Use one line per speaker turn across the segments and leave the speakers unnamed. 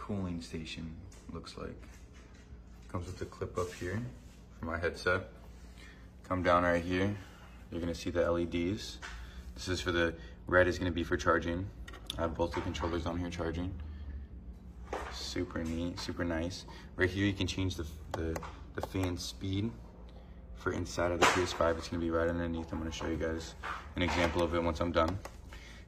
cooling station looks like. Comes with a clip up here for my headset. Come down right here, you're gonna see the LEDs. This is for the red is gonna be for charging. I have both the controllers on here charging. Super neat, super nice. Right here you can change the fan speed for inside of the PS5. It's gonna be right underneath. I'm gonna show you guys an example of it once I'm done.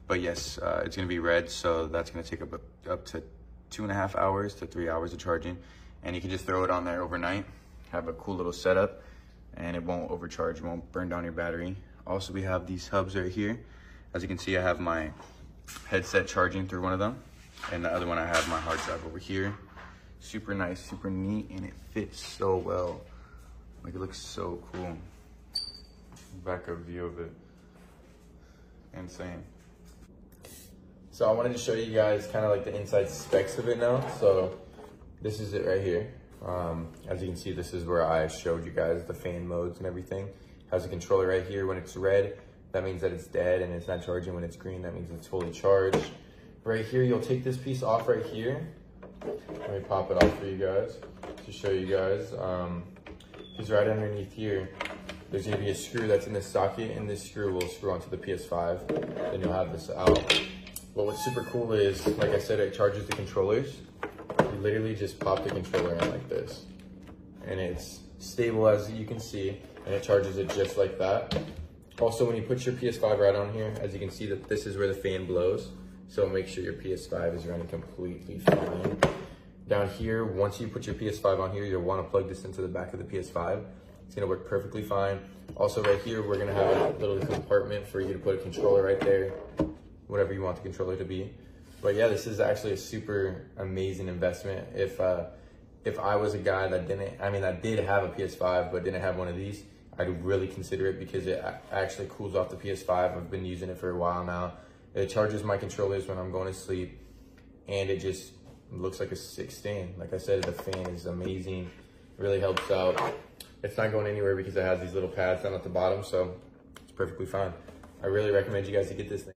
But yes, it's gonna be red, so that's gonna take up to 2.5 hours to 3 hours of charging. And you can just throw it on there overnight, have a cool little setup, and it won't overcharge, it won't burn down your battery. Also, we have these hubs right here. As you can see, I have my headset charging through one of them, and the other one I have my hard drive over here. Super nice, super neat, and it fits so well. Like, it looks so cool. Backup view of it. Insane. So I wanted to show you guys kind of like the inside specs of it now. So this is it right here. As you can see, this is where I showed you guys the fan modes and everything. Has a controller right here. When it's red, that means that it's dead and it's not charging. When it's green, that means it's fully charged. Right here, you'll take this piece off right here. Let me pop it off for you guys to show you guys. Because right underneath here, there's gonna be a screw that's in this socket, and this screw will screw onto the PS5. Then you'll have this out. But what's super cool is, like I said, it charges the controllers. You literally just pop the controller in like this. And it's stable, as you can see, and it charges it just like that. Also, when you put your PS5 right on here, as you can see, that this is where the fan blows. So make sure your PS5 is running completely fine. Down here, once you put your PS5 on here, you'll want to plug this into the back of the PS5. It's gonna work perfectly fine. Also right here, we're gonna have a little compartment for you to put a controller right there, whatever you want the controller to be. But yeah, this is actually a super amazing investment. If I was a guy that that did have a PS5 but didn't have one of these, I'd really consider it because it actually cools off the PS5. I've been using it for a while now. It charges my controllers when I'm going to sleep, and it just looks like a 16. Like I said, the fan is amazing. It really helps out. It's not going anywhere because it has these little pads down at the bottom, so it's perfectly fine. I really recommend you guys to get this thing.